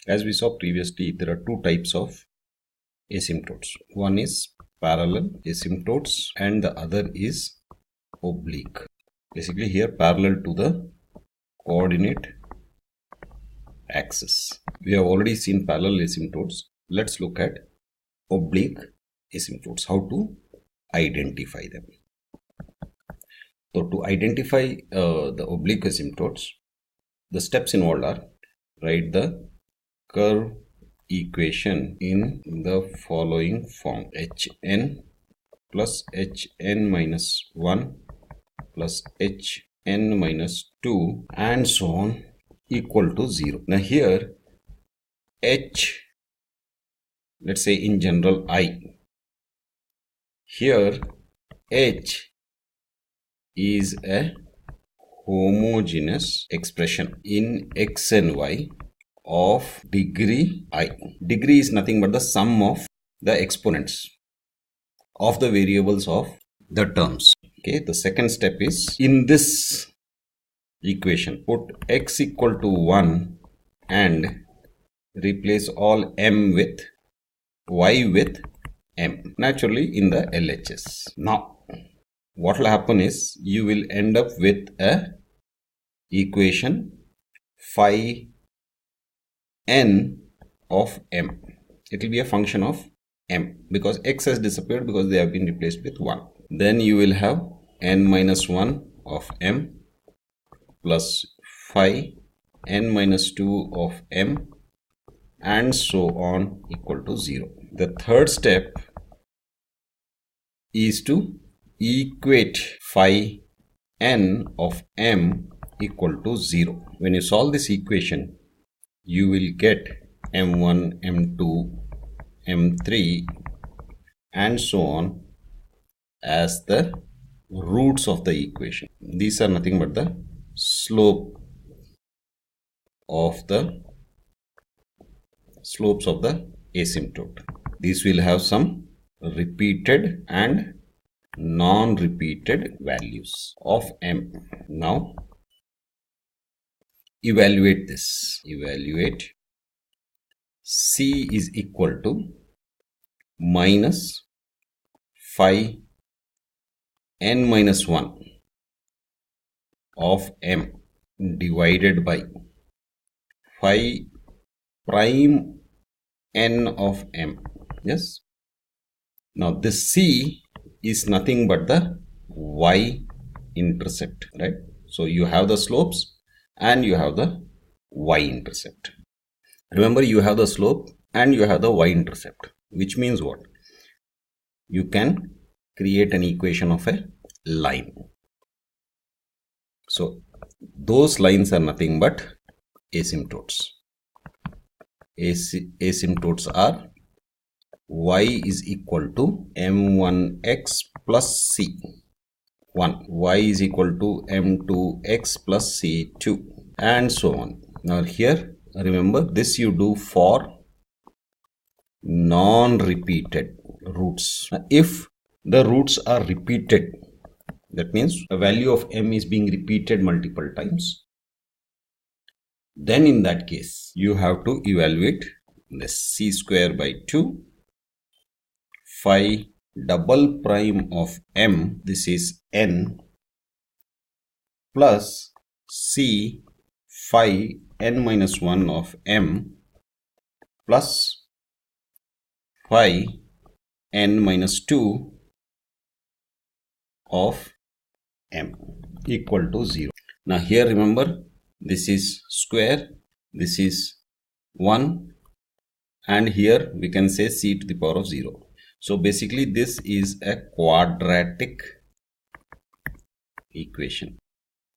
As we saw previously, there are two types of asymptotes. One is parallel asymptotes and the other is oblique. Basically here parallel to the coordinate axis. We have already seen parallel asymptotes. Let's look at oblique asymptotes, how to identify them. So to identify the oblique asymptotes, the steps involved are write the curve equation in the following form: hn plus hn minus 1 plus hn minus 2 and so on equal to 0. Now here h, let's say in general I, here h is a homogeneous expression in x and y of degree I. Degree is nothing but the sum of the exponents of the variables of the terms. Okay, the second step is in this equation put x equal to 1 and replace all m with y with m, naturally in the LHS. Now what will happen is you will end up with a equation phi n of m. It will be a function of m because x has disappeared because they have been replaced with 1. Then you will have n minus 1 of m plus phi n minus 2 of m and so on equal to 0. The third step is to equate phi n of m equal to 0. When you solve this equation, you will get m1, m2, m3 and so on as the roots of the equation. These are nothing but the slopes of the asymptote. These will have some repeated and non-repeated values of m. Now evaluate this. Evaluate c is equal to minus phi n minus 1 of m divided by phi prime n of m. Yes. Now this c is nothing but the y-intercept, right? So you have the slopes and you have the y-intercept. Remember, you have the slope and you have the y-intercept, which means what? You can create an equation of a line. So those lines are nothing but asymptotes. Asymptotes are y is equal to m1x plus c1, y is equal to m2x plus c2 and so on. Now here remember, this you do for non-repeated roots. If the roots are repeated, that means a value of m is being repeated multiple times, then in that case you have to evaluate this c square by 2 phi double prime of m, this is n, plus c phi n minus 1 of m plus phi n minus 2 of m equal to 0. Now here remember, this is square, this is 1 and here we can say c to the power of 0. So basically this is a quadratic equation.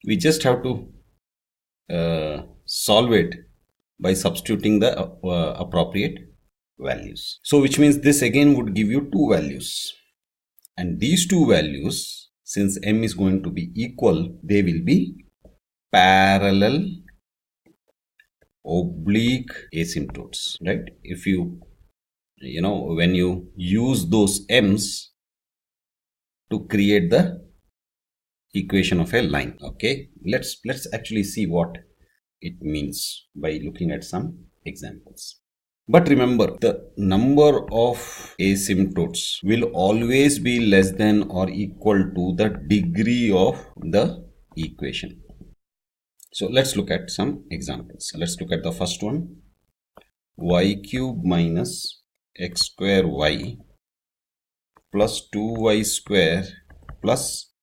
We just have to solve it by substituting the appropriate values. So which means this again would give you two values, and these two values, since m is going to be equal, they will be parallel oblique asymptotes, right? If you when you use those m's to create the equation of a line. Okay, let's actually see what it means by looking at some examples. But remember, the number of asymptotes will always be less than or equal to the degree of the equation. So let's look at some examples. Let's look at the first one. Y cube minus x square y plus 2y square plus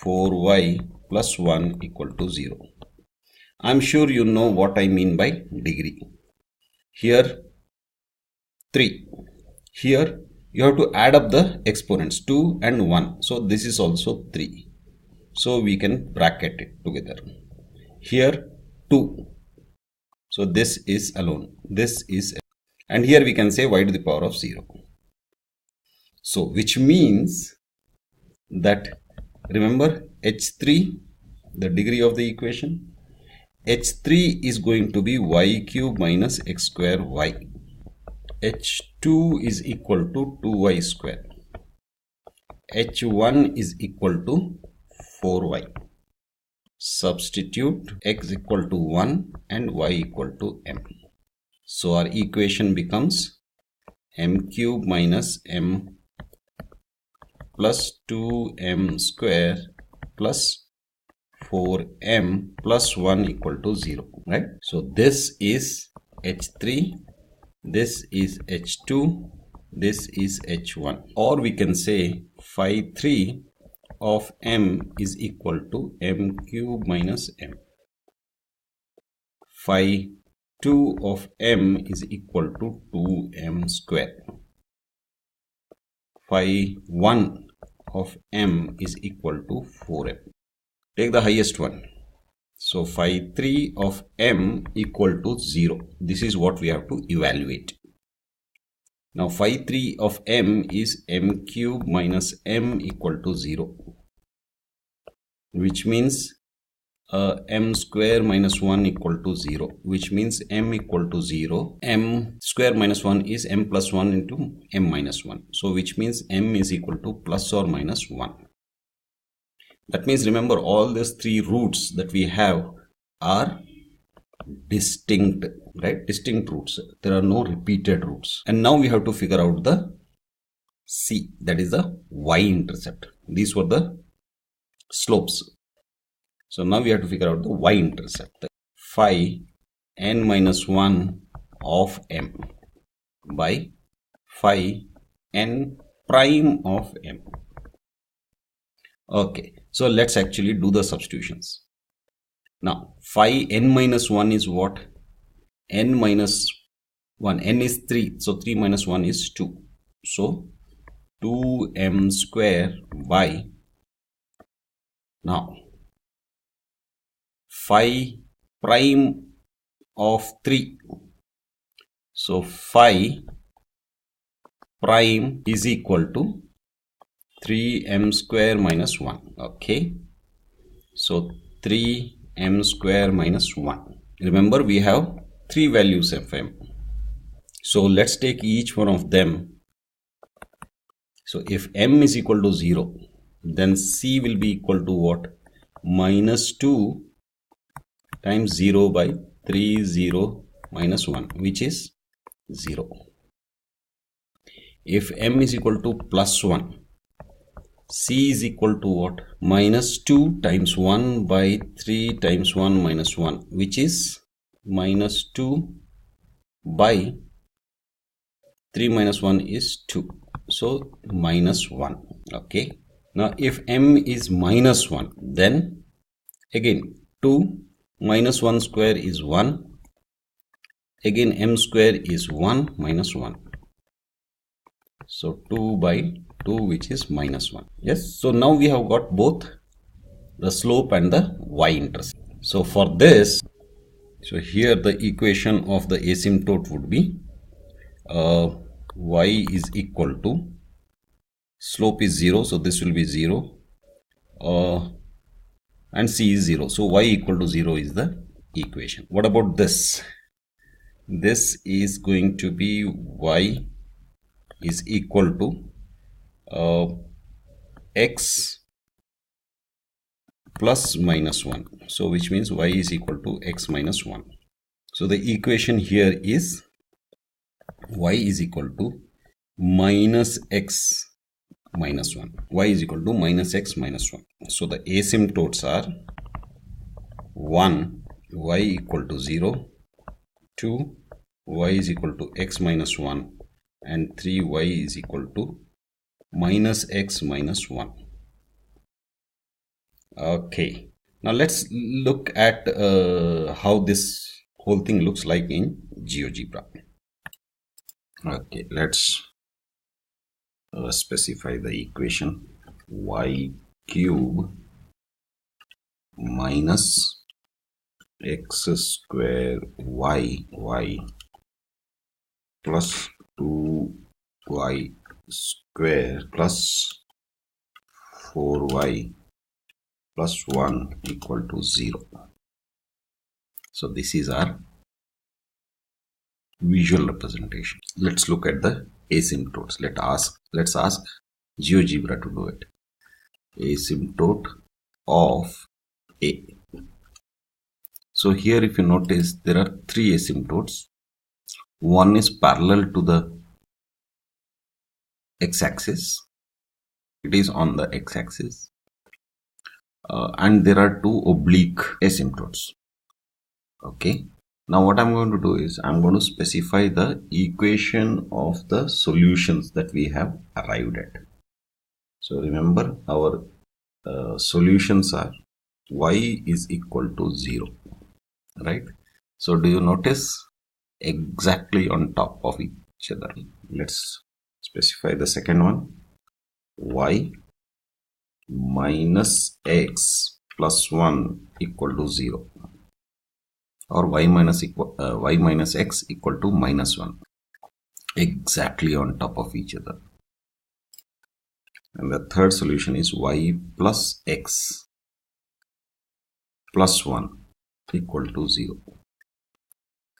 4y plus 1 equal to 0. I'm sure you know what I mean by degree. Here 3. Here you have to add up the exponents 2 and 1. So this is also 3. So we can bracket it together. Here 2. So this is alone. This is, and here we can say y to the power of 0. So which means that, remember h3, the degree of the equation, h3 is going to be y cube minus x square y. h2 is equal to 2y square. h1 is equal to 4y. Substitute x equal to 1 and y equal to m. So our equation becomes m cube minus m plus 2m square plus 4m plus 1 equal to 0, right? So this is h3, this is h2, this is h1, or we can say phi 3 of m is equal to m cube minus m. Phi 2 of m is equal to 2m square. Phi 1 of m is equal to 4m. Take the highest one. So phi 3 of m equal to 0. This is what we have to evaluate. Now phi 3 of m is m cube minus m equal to 0. Which means m square minus 1 equal to 0. Which means m equal to 0. M square minus 1 is m plus 1 into m minus 1. So which means m is equal to plus or minus 1. That means, remember, all these three roots that we have are distinct, right? Distinct roots. There are no repeated roots. And now we have to figure out the C, that is the Y-intercept. These were the slopes. So now we have to figure out the Y-intercept. Phi n minus 1 of m by phi n prime of m. Okay, so let's actually do the substitutions. Now phi n minus 1 is what? N minus 1, n is 3, so 3 minus 1 is 2. So 2m square by, now phi prime of 3. So phi prime is equal to 3m square minus 1. Okay, so 3m square minus 1. Remember, we have three values of m. So let's take each one of them. So if m is equal to 0, then c will be equal to what? Minus 2 times 0 by 3, 0 minus 1, which is 0. If m is equal to plus 1, c is equal to what? Minus 2 times 1 by 3 times 1 minus 1, which is minus 2 by 3 minus 1 is 2. So minus 1. Okay. Now if m is minus 1, then again 2 minus 1 square is 1. Again m square is 1 minus 1. So 2 by 2, which is minus 1. Yes. So now we have got both the slope and the y-intercept. So for this, so here the equation of the asymptote would be y is equal to, slope is 0, so this will be 0, and c is 0. So y equal to 0 is the equation. What about this? This is going to be y is equal to x plus minus 1. So which means y is equal to x minus 1. So the equation here is y is equal to minus x minus 1. Y is equal to minus x minus 1. So the asymptotes are 1, y equal to 0, 2, y is equal to x minus 1, and 3, y is equal to minus x minus 1. Okay, now let's look at how this whole thing looks like in GeoGebra. Okay, let's specify the equation y cube minus x square y plus 2y square plus 4y plus 1 equal to 0. So this is our visual representation. Let's look at the asymptotes. Let's ask GeoGebra to do it. Asymptote of A. So here if you notice, there are 3 asymptotes. One is parallel to the x-axis. It is on the x-axis. And there are 2 oblique asymptotes. Okay. Now what I'm going to do is I'm going to specify the equation of the solutions that we have arrived at. So remember, our solutions are y is equal to 0, right? So do you notice exactly on top of each other? Let's specify the second one, y minus x plus 1 equal to 0, or y minus x equal to minus 1, exactly on top of each other. And the third solution is y plus x plus 1 equal to 0,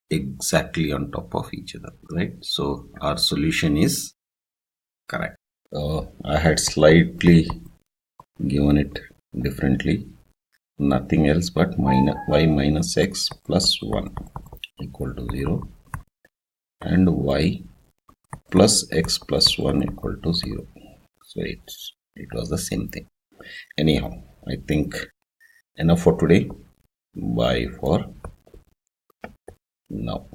exactly on top of each other, right? So our solution is correct. I had slightly given it differently, nothing else but y minus x plus 1 equal to 0 and y plus x plus 1 equal to 0. So it was the same thing. Anyhow, I think enough for today. Bye for now.